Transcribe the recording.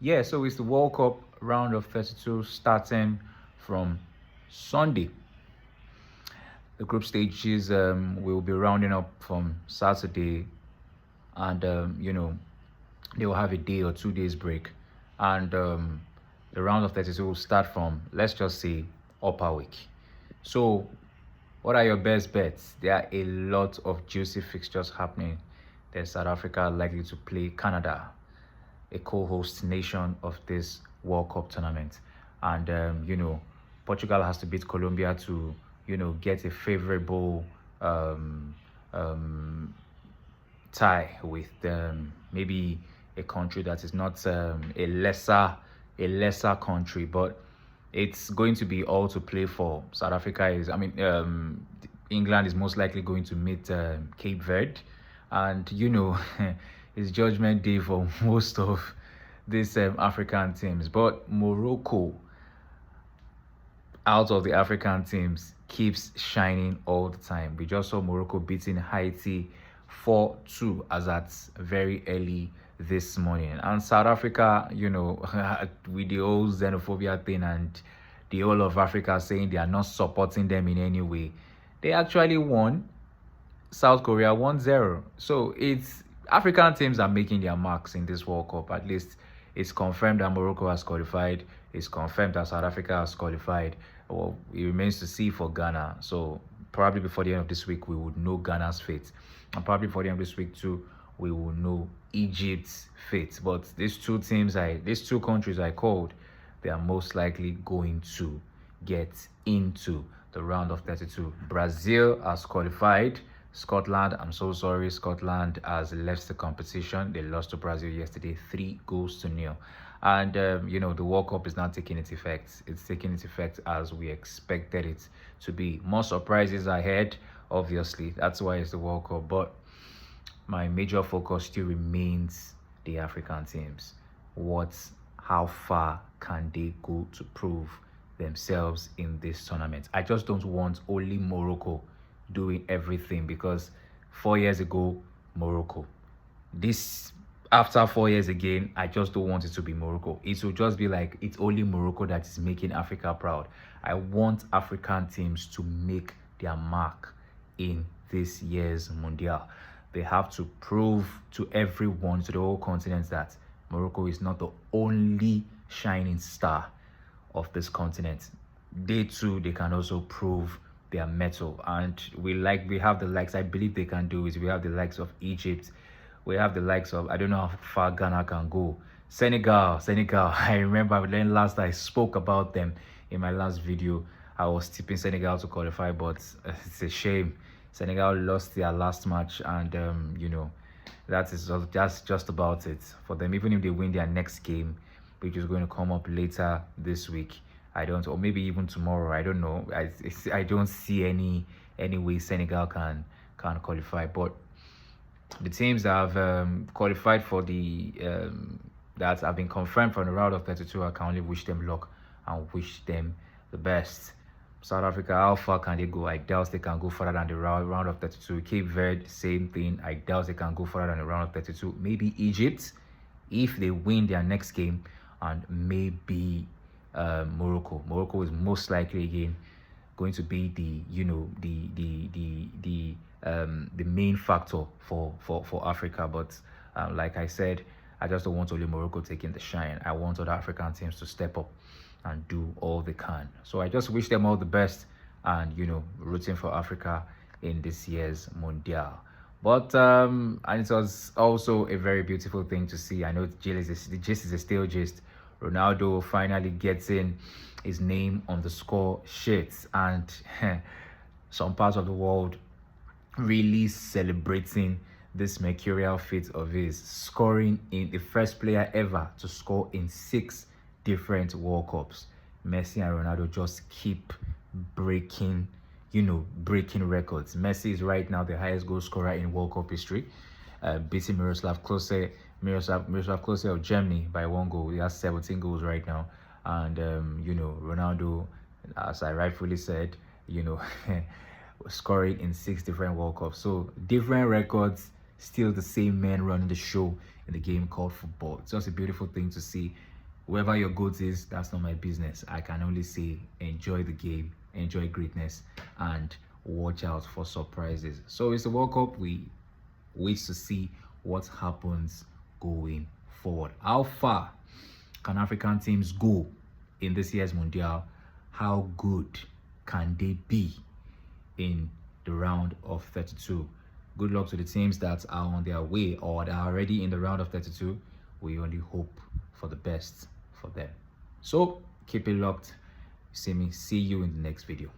Yeah, so it's the World Cup round of 32 starting from Sunday. The group stages will be rounding up from Saturday, and they will have a day or 2 days break, and the round of 32 will start from, let's just say, upper week. So, what are your best bets? There are a lot of juicy fixtures happening. There's South Africa likely to play Canada, a co-host nation of this World Cup tournament. And Portugal has to beat Colombia to get a favorable um, um, tie with maybe a country that is not a lesser country, but it's going to be all to play for. South Africa is, England is most likely going to meet Cape Verde, and it's Judgment Day for most of these African teams. But Morocco, out of the African teams, keeps shining all the time. We just saw Morocco beating Haiti 4-2 as at very early this morning. And South Africa, with the whole xenophobia thing and the whole of Africa saying they are not supporting them in any way, they actually won South Korea 1-0. So it's African teams are making their marks in this World Cup. At least it's confirmed that Morocco has qualified. It's confirmed that South Africa has qualified. Well, it remains to see for Ghana. So probably before the end of this week, we would know Ghana's fate. And probably before the end of this week too, we will know Egypt's fate. But these two countries I called, they are most likely going to get into the round of 32. Brazil has qualified. Scotland, I'm so sorry, Scotland has left the competition. They lost to Brazil yesterday, 3-0. And, the World Cup is not taking its effect. It's taking its effect as we expected it to be. More surprises ahead, obviously. That's why it's the World Cup. But my major focus still remains the African teams. How far can they go to prove themselves in this tournament? I just don't want only Morocco doing everything, because 4 years ago, Morocco. After 4 years again, I just don't want it to be Morocco. It will just be like it's only Morocco that is making Africa proud. I want African teams to make their mark in this year's Mundial. They have to prove to everyone, to the whole continent, that Morocco is not the only shining star of this continent. They too, they can also prove their mettle. And we have the likes, I believe they can do it. We have the likes of Egypt. We have the likes of, I don't know how far Ghana can go. Senegal. I remember then last I spoke about them in my last video. I was tipping Senegal to qualify, but it's a shame. Senegal lost their last match, and that's just about it for them. Even if they win their next game, which is going to come up later this week, or maybe even tomorrow, I don't know. I don't see any way Senegal can qualify. But the teams that have qualified for that have been confirmed for the round of 32, I can only wish them luck and wish them the best. South Africa, how far can they go? I doubt they can go further than the round of 32. Cape Verde, same thing. I doubt they can go further than the round of 32. Maybe Egypt, if they win their next game, and maybe Morocco. Morocco is most likely again going to be the main factor for Africa. But like I said, I just don't want only Morocco taking the shine. I want other African teams to step up and do all they can. So I just wish them all the best, and rooting for Africa in this year's Mundial. But and it was also a very beautiful thing to see. I know the gist is a still gist. Ronaldo finally gets in his name on the score sheets, and some parts of the world really celebrating this mercurial feat of his, scoring in the first player ever to score in 6 different World Cups. Messi and Ronaldo just keep breaking records. Messi is right now the highest goal scorer in World Cup history, beating Miroslav Klose of Germany by 1 goal. He has 17 goals right now. And Ronaldo, as I rightfully said, scoring in 6 different World Cups. So different records, still the same men running the show in the game called football. It's just a beautiful thing to see. Whoever your goat is, that's not my business. I can only say enjoy the game, enjoy greatness, and watch out for surprises. So it's the World Cup. We wait to see what happens going forward. How far can African teams go in this year's Mundial? How good can they be in the round of 32? Good luck to the teams that are on their way or that are already in the round of 32. We only hope for the best for them. So keep it locked. See you in the next video.